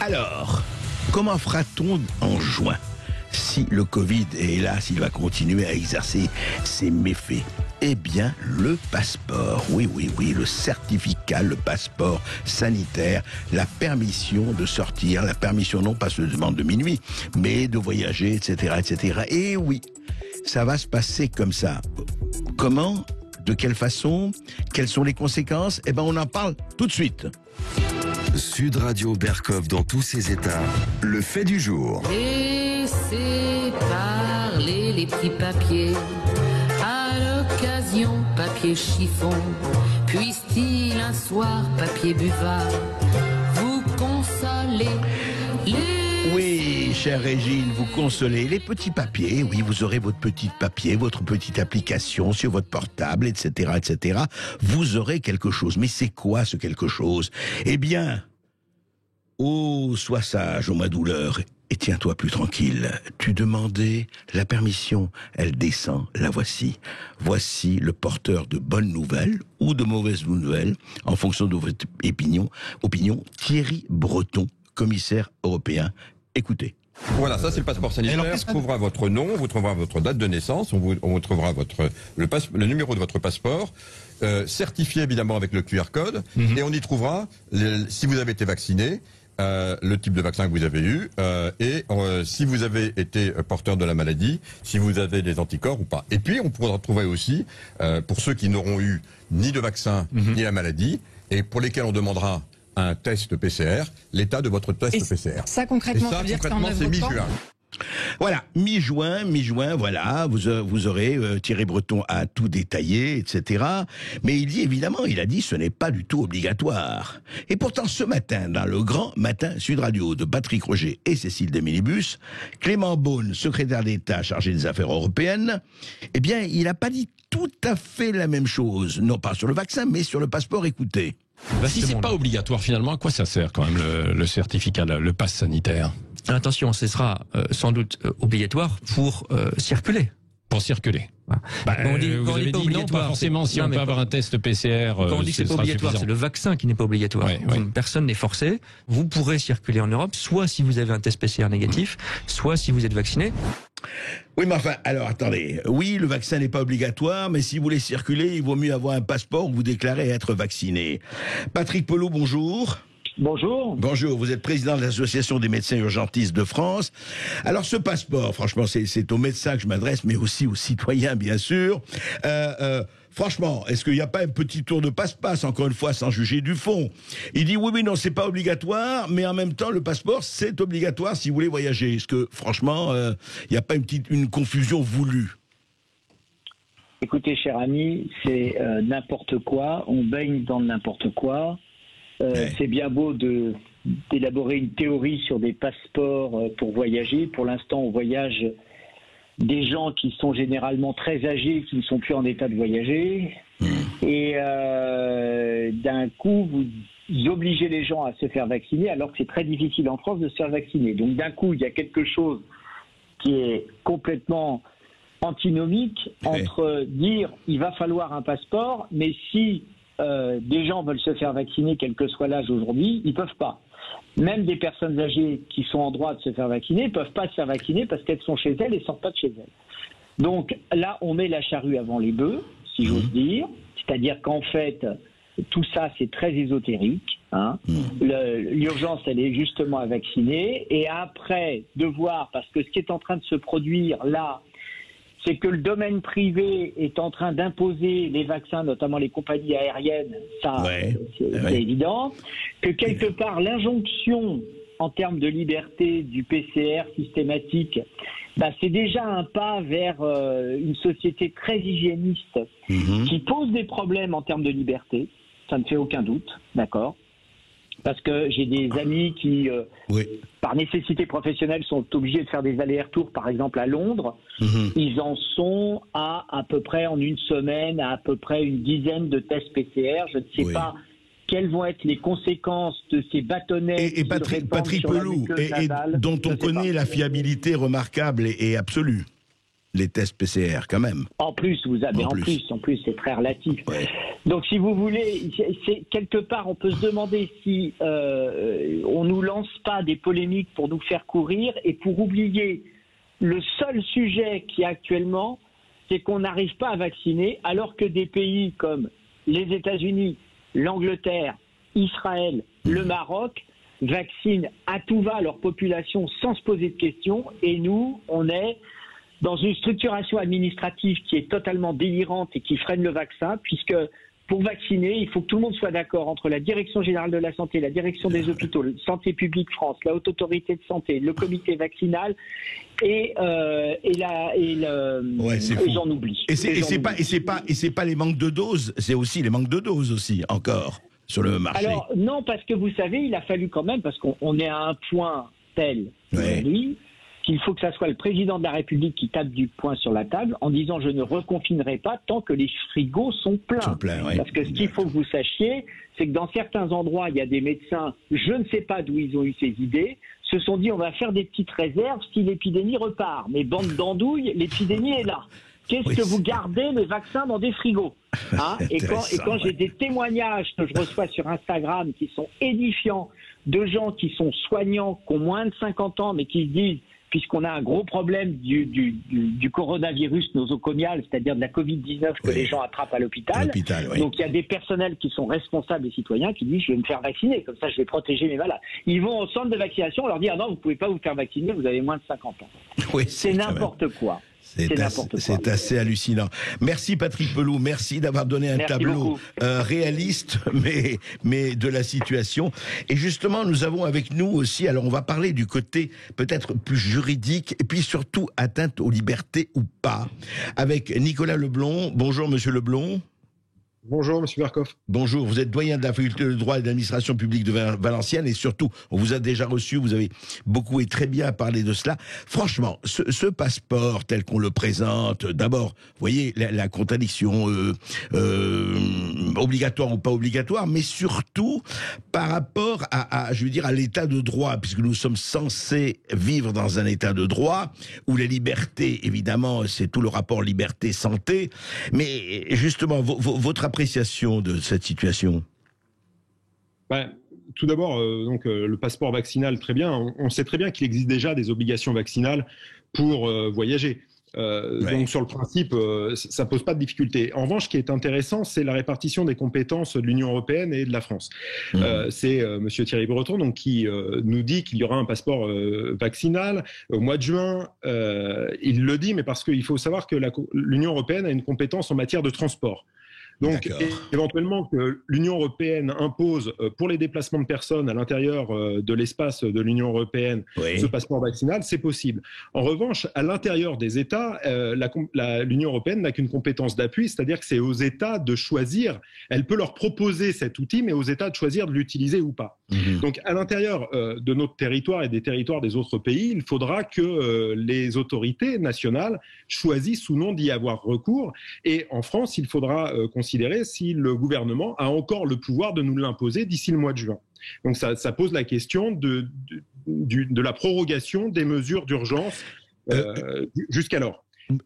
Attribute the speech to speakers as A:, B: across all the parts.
A: Alors, comment fera-t-on en juin si le Covid est là, s'il va continuer à exercer ses méfaits? Eh bien, le passeport, oui, le certificat, le passeport sanitaire, la permission de sortir, la permission non pas seulement de minuit, mais de voyager, etc., etc. Et oui, ça va se passer comme ça. Comment? De quelle façon? Quelles sont les conséquences? Eh bien, on en parle tout de suite.
B: Sud Radio Berkov dans tous ses états. Le fait du jour.
C: Laissez parler les petits papiers. À l'occasion, papier chiffon. Puisse-t-il un soir, papier buvard, vous consoler
A: Oui, chère Régine, vous consolez. Les petits papiers, oui, vous aurez votre petit papier, votre petite application sur votre portable, etc., etc. Vous aurez quelque chose. Mais c'est quoi ce quelque chose? Eh bien, oh, sois sage, ô ma douleur, et tiens-toi plus tranquille. Tu demandais la permission, elle descend, la voici. Voici le porteur de bonnes nouvelles ou de mauvaises nouvelles, en fonction de votre opinion, Thierry Breton, commissaire européen. Écoutez.
D: Voilà, ça c'est le passeport sanitaire. On trouvera votre nom, on vous trouvera votre date de naissance, on vous trouvera le numéro de votre passeport, certifié évidemment avec le QR code, et on y trouvera, si vous avez été vacciné, le type de vaccin que vous avez eu, et si vous avez été porteur de la maladie, si vous avez des anticorps ou pas. Et puis on pourra trouver aussi, pour ceux qui n'auront eu ni de vaccin, ni la maladie, et pour lesquels on demandera un test PCR, l'état de votre test PCR.
E: Ça concrètement, ça veut dire que
D: c'est mi-juin.
A: Voilà, mi-juin, voilà, vous aurez Thierry Breton a tout détaillé, etc. Mais il dit évidemment, il a dit ce n'est pas du tout obligatoire. Et pourtant ce matin, dans le grand matin Sud Radio de Patrick Roger et Cécile Desmélibus, Clément Beaune, secrétaire d'État chargé des affaires européennes, eh bien, il n'a pas dit tout à fait la même chose. Non pas sur le vaccin, mais sur le passeport, écoutez.
F: Si c'est pas obligatoire finalement, à quoi ça sert quand même le certificat, le pass sanitaire?
G: Attention, ce sera sans doute obligatoire pour circuler.
F: Pour circuler. Vous avez dit non, pas forcément si on peut avoir un test PCR.
G: Quand on dit que c'est pas obligatoire, c'est le vaccin qui n'est pas obligatoire. Personne n'est forcé. Vous pourrez circuler en Europe, soit si vous avez un test PCR négatif, soit si vous êtes vacciné.
A: Oui, mais enfin, alors attendez. Oui, le vaccin n'est pas obligatoire, mais si vous voulez circuler, il vaut mieux avoir un passeport où vous déclarez être vacciné. Patrick Pelot, bonjour.
H: Bonjour.
A: Bonjour, vous êtes président de l'Association des médecins urgentistes de France. Alors ce passeport, franchement, c'est aux médecins que je m'adresse, mais aussi aux citoyens, bien sûr. Franchement, est-ce qu'il n'y a pas un petit tour de passe-passe, encore une fois, sans juger du fond? Il dit oui, mais non, c'est pas obligatoire, mais en même temps, le passeport, c'est obligatoire si vous voulez voyager. Est-ce que, franchement, il n'y a pas une confusion voulue?
H: Écoutez, cher ami, c'est n'importe quoi. On baigne dans n'importe quoi. C'est bien beau d'élaborer une théorie sur des passeports pour voyager. Pour l'instant, on voyage des gens qui sont généralement très âgés, qui ne sont plus en état de voyager. Et d'un coup, vous obligez les gens à se faire vacciner, alors que c'est très difficile en France de se faire vacciner. Donc d'un coup, il y a quelque chose qui est complètement antinomique entre dire il va falloir un passeport, mais si des gens veulent se faire vacciner, quel que soit l'âge aujourd'hui, ils peuvent pas. Même des personnes âgées qui sont en droit de se faire vacciner peuvent pas se faire vacciner parce qu'elles sont chez elles et sortent pas de chez elles. Donc là, on met la charrue avant les bœufs, si j'ose dire. C'est-à-dire qu'en fait, tout ça, c'est très ésotérique. L'urgence, elle est justement à vacciner. Et après, devoir, parce que ce qui est en train de se produire là, c'est que le domaine privé est en train d'imposer les vaccins, notamment les compagnies aériennes, ça c'est évident, que quelque part l'injonction en termes de liberté du PCR systématique, c'est déjà un pas vers une société très hygiéniste qui pose des problèmes en termes de liberté, ça ne fait aucun doute, d'accord ? Parce que j'ai des amis qui, par nécessité professionnelle, sont obligés de faire des allers-retours, par exemple à Londres. Ils en sont à peu près, en une semaine, à peu près une dizaine de tests PCR. Je ne sais pas quelles vont être les conséquences de ces bâtonnets
A: et Patrick Pelou, dont on connaît la fiabilité remarquable et absolue. Les tests PCR, quand même.
H: En plus, c'est très relatif. Donc, si vous voulez, quelque part, on peut se demander si on nous lance pas débats, des polémiques pour nous faire courir et pour oublier le seul sujet qui actuellement, c'est qu'on n'arrive pas à vacciner, alors que des pays comme les États-Unis, l'Angleterre, Israël, le Maroc vaccinent à tout va leur population sans se poser de questions. Et nous, on est dans une structuration administrative qui est totalement délirante et qui freine le vaccin, puisque pour vacciner, il faut que tout le monde soit d'accord entre la Direction générale de la santé, la Direction des hôpitaux, Santé publique France, la Haute Autorité de santé, le comité vaccinal et j'en oublie.
A: Et c'est pas les manques de doses, c'est aussi les manques de doses aussi encore sur le marché.
H: Alors non, parce que vous savez, il a fallu quand même, parce qu'on est à un point tel aujourd'hui, qu'il faut que ça soit le président de la République qui tape du poing sur la table en disant je ne reconfinerai pas tant que les frigos sont pleins. Parce que ce qu'il faut que vous sachiez, c'est que dans certains endroits, il y a des médecins, je ne sais pas d'où ils ont eu ces idées, se sont dit on va faire des petites réserves si l'épidémie repart. Mais bande d'andouilles, l'épidémie est là. Qu'est-ce que vous gardez les vaccins dans des frigos, hein? Et quand j'ai des témoignages que je reçois sur Instagram qui sont édifiants de gens qui sont soignants, qui ont moins de 50 ans, mais qui se disent puisqu'on a un gros problème du coronavirus nosocomial, c'est-à-dire de la Covid-19 que les gens attrapent à l'hôpital. Donc il y a des personnels qui sont responsables et citoyens qui disent je vais me faire vacciner, comme ça je vais protéger mes malades. Ils vont au centre de vaccination, on leur dit ah non, vous ne pouvez pas vous faire vacciner, vous avez moins de 50 ans. C'est n'importe quoi.
A: C'est assez hallucinant. Merci Patrick Pelloux, merci d'avoir donné un tableau réaliste, mais de la situation. Et justement, nous avons avec nous aussi, alors on va parler du côté peut-être plus juridique, et puis surtout atteinte aux libertés ou pas, avec Nicolas Leblond. Bonjour Monsieur Leblond.
E: Bonjour, Monsieur Berkoff.
A: Bonjour, vous êtes doyen de la faculté de droit et de l'administration publique de Valenciennes et surtout, on vous a déjà reçu, vous avez beaucoup et très bien parlé de cela. Franchement, ce passeport tel qu'on le présente, d'abord, vous voyez, la contradiction obligatoire ou pas obligatoire, mais surtout par rapport je veux dire, à l'état de droit, puisque nous sommes censés vivre dans un état de droit où les libertés, évidemment, c'est tout le rapport liberté-santé, mais justement, votre appréciation de cette situation?
E: Tout d'abord, le passeport vaccinal, très bien. On sait très bien qu'il existe déjà des obligations vaccinales pour voyager. Donc sur le principe, ça pose pas de difficulté. En revanche, ce qui est intéressant, c'est la répartition des compétences de l'Union européenne et de la France. C'est Monsieur Thierry Breton qui nous dit qu'il y aura un passeport vaccinal au mois de juin. Il le dit, mais parce qu'il faut savoir que l'Union européenne a une compétence en matière de transport. Donc, éventuellement, que l'Union européenne impose pour les déplacements de personnes à l'intérieur de l'espace de l'Union européenne ce passeport vaccinal, c'est possible. En revanche, à l'intérieur des États, l'Union européenne n'a qu'une compétence d'appui, c'est-à-dire que c'est aux États de choisir. Elle peut leur proposer cet outil, mais aux États de choisir de l'utiliser ou pas. Donc, à l'intérieur de notre territoire et des territoires des autres pays, il faudra que les autorités nationales choisissent ou non d'y avoir recours. Et en France, il faudra considérer si le gouvernement a encore le pouvoir de nous l'imposer d'ici le mois de juin. Donc ça pose la question de la prorogation des mesures d'urgence jusqu'alors.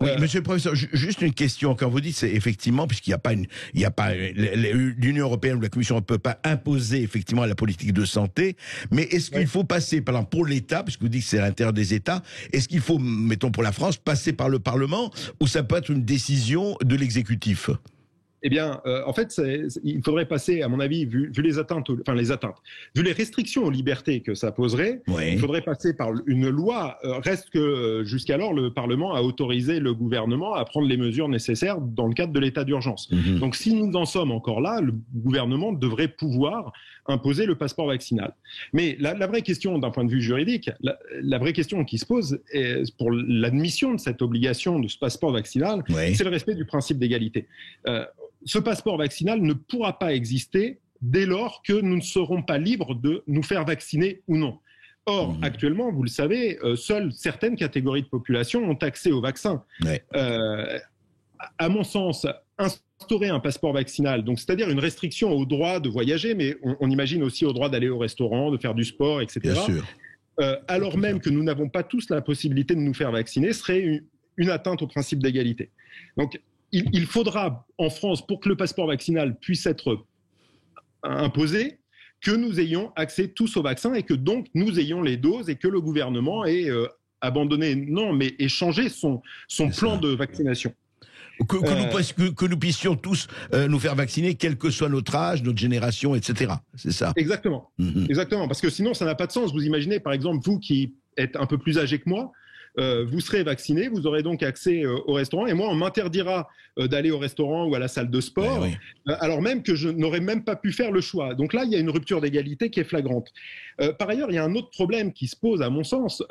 A: Oui, monsieur le professeur, juste une question. Quand vous dites, c'est effectivement, puisqu'il n'y a pas l'Union européenne ou la Commission ne peut pas imposer effectivement la politique de santé, mais est-ce qu'il faut passer, par exemple, pour l'État, puisque vous dites que c'est à l'intérieur des États, est-ce qu'il faut, mettons pour la France, passer par le Parlement, ou ça peut être une décision de l'exécutif?
E: Eh bien, en fait, il faudrait passer, à mon avis, vu les atteintes, vu les restrictions aux libertés que ça poserait, il faudrait passer par une loi. Reste que jusqu'alors, le Parlement a autorisé le gouvernement à prendre les mesures nécessaires dans le cadre de l'état d'urgence. Donc, si nous en sommes encore là, le gouvernement devrait pouvoir imposer le passeport vaccinal. Mais la vraie question, d'un point de vue juridique, la vraie question qui se pose pour l'admission de cette obligation de ce passeport vaccinal, c'est le respect du principe d'égalité. Ce passeport vaccinal ne pourra pas exister dès lors que nous ne serons pas libres de nous faire vacciner ou non. Or, actuellement, vous le savez, seules certaines catégories de population ont accès au vaccin. À mon sens, instaurer un passeport vaccinal, donc c'est-à-dire une restriction au droit de voyager, mais on imagine aussi au droit d'aller au restaurant, de faire du sport, etc. Bien sûr. Alors même que nous n'avons pas tous la possibilité de nous faire vacciner, serait une atteinte au principe d'égalité. Donc, il faudra, en France, pour que le passeport vaccinal puisse être imposé, que nous ayons accès tous au vaccin et que donc nous ayons les doses et que le gouvernement ait abandonné, non, mais ait changé son plan de vaccination.
A: Que nous puissions tous nous faire vacciner, quel que soit notre âge, notre génération, etc. C'est ça.
E: Exactement. Exactement. Parce que sinon, ça n'a pas de sens. Vous imaginez, par exemple, vous qui êtes un peu plus âgé que moi, vous serez vacciné, vous aurez donc accès au restaurant, et moi, on m'interdira d'aller au restaurant ou à la salle de sport, alors même que je n'aurais même pas pu faire le choix. Donc là, il y a une rupture d'égalité qui est flagrante. Par ailleurs, il y a un autre problème qui se pose, à mon sens,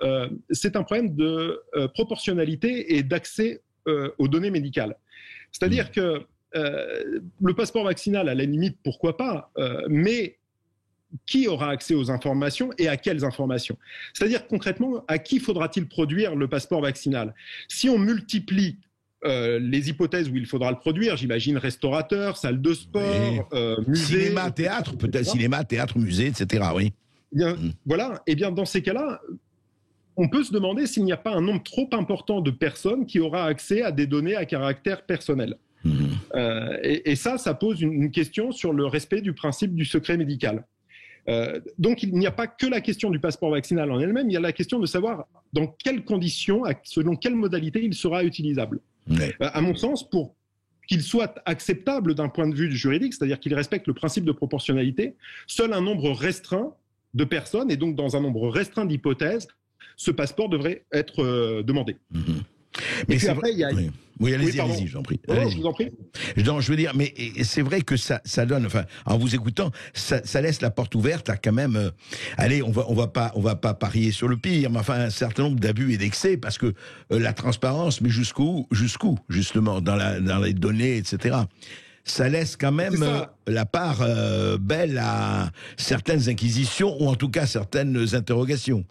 E: c'est un problème de proportionnalité et d'accès aux données médicales. C'est-à-dire que le passeport vaccinal, à la limite, pourquoi pas, mais qui aura accès aux informations et à quelles informations? C'est-à-dire concrètement, à qui faudra-t-il produire le passeport vaccinal? Si on multiplie les hypothèses où il faudra le produire, j'imagine restaurateur, salle de sport, musée...
A: Cinéma, théâtre, peut-être cinéma, théâtre, musée, etc. Oui.
E: Bien, voilà. Et bien, dans ces cas-là, on peut se demander s'il n'y a pas un nombre trop important de personnes qui aura accès à des données à caractère personnel. Et ça pose une question sur le respect du principe du secret médical. Donc il n'y a pas que la question du passeport vaccinal en elle-même, il y a la question de savoir dans quelles conditions, selon quelle modalité il sera utilisable. À mon sens, pour qu'il soit acceptable d'un point de vue juridique, c'est-à-dire qu'il respecte le principe de proportionnalité, seul un nombre restreint de personnes, et donc dans un nombre restreint d'hypothèses, ce passeport devrait être demandé.
A: Mais puis après, il y a... Oui, allez-y, j'en prie.
E: Je vous en prie.
A: Non, je veux dire, mais c'est vrai que ça donne, enfin, en vous écoutant, ça laisse la porte ouverte à quand même, allez, on va pas parier sur le pire, mais enfin, un certain nombre d'abus et d'excès, parce que la transparence, mais jusqu'où, justement, dans les données, etc. Ça laisse quand même la part belle à certaines inquisitions, ou en tout cas certaines interrogations.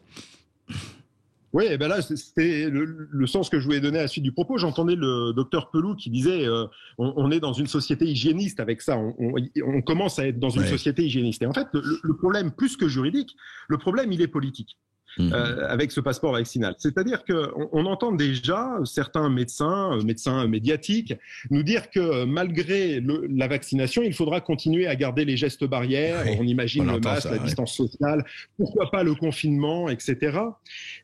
E: Oui, et ben là, c'était le sens que je voulais donner à la suite du propos. J'entendais le docteur Pelou qui disait on est dans une société hygiéniste avec ça. On commence à être dans une société hygiéniste. Et en fait, le problème, plus que juridique, le problème, il est politique. Avec ce passeport vaccinal. C'est-à-dire qu'on entend déjà certains médecins médiatiques, nous dire que malgré la vaccination, il faudra continuer à garder les gestes barrières, on imagine le masque, la distance sociale, pourquoi pas le confinement, etc.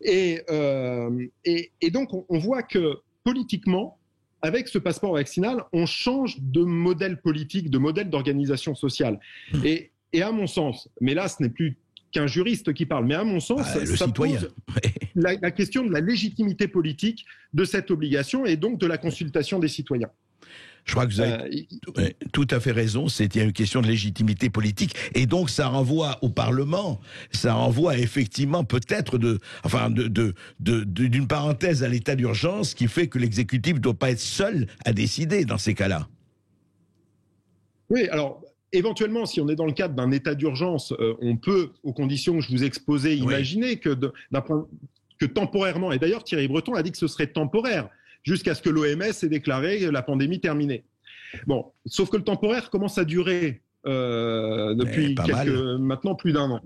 E: Et donc on voit que politiquement, avec ce passeport vaccinal, on change de modèle politique, de modèle d'organisation sociale. Et à mon sens, mais là ce n'est plus qu'un juriste qui parle, mais à mon sens, ça pose la question de la légitimité politique de cette obligation et donc de la consultation des citoyens.
A: Je crois que vous avez tout à fait raison, c'est une question de légitimité politique, et donc ça renvoie au Parlement, ça renvoie effectivement peut-être d'une parenthèse à l'état d'urgence qui fait que l'exécutif ne doit pas être seul à décider dans ces cas-là.
E: Oui, alors... Éventuellement, si on est dans le cadre d'un état d'urgence, on peut, aux conditions que je vous exposais, imaginer que temporairement, et d'ailleurs Thierry Breton a dit que ce serait temporaire, jusqu'à ce que l'OMS ait déclaré la pandémie terminée. Bon, sauf que le temporaire commence à durer depuis maintenant plus d'1 an.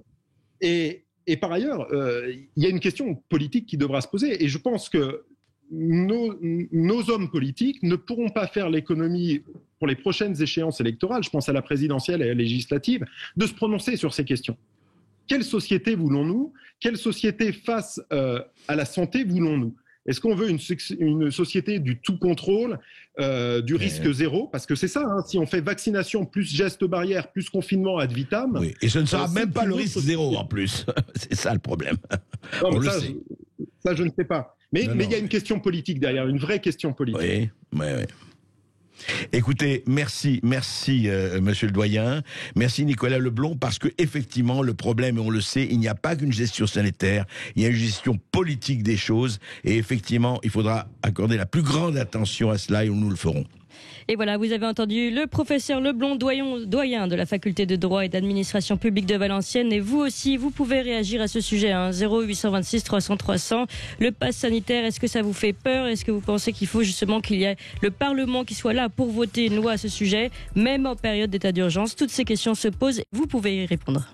E: Et par ailleurs, il y a une question politique qui devra se poser, et je pense que nos hommes politiques ne pourront pas faire l'économie pour les prochaines échéances électorales, je pense à la présidentielle et à la législative, de se prononcer sur ces questions. Quelle société voulons-nous? Quelle société face à la santé voulons-nous? Est-ce qu'on veut une société du tout contrôle, du risque zéro? Parce que c'est ça, hein, si on fait vaccination plus gestes barrières, plus confinement ad vitam...
A: Oui. Et ce ne sera même pas le risque zéro en plus. C'est ça le problème.
E: Non, on le sait. Ça, je ne sais pas. Mais il y a une question politique derrière, une vraie question politique.
A: Oui. Écoutez, merci, monsieur le doyen, merci Nicolas Leblond, parce que effectivement le problème, et on le sait, il n'y a pas qu'une gestion sanitaire, il y a une gestion politique des choses, et effectivement, il faudra accorder la plus grande attention à cela, et nous le ferons.
I: Et voilà, vous avez entendu le professeur Leblond, doyen de la faculté de droit et d'administration publique de Valenciennes. Et vous aussi, vous pouvez réagir à ce sujet, 0826 300 300. Le pass sanitaire, est-ce que ça vous fait peur? Est-ce que vous pensez qu'il faut justement qu'il y ait le Parlement qui soit là pour voter une loi à ce sujet, même en période d'état d'urgence? Toutes ces questions se posent, vous pouvez y répondre.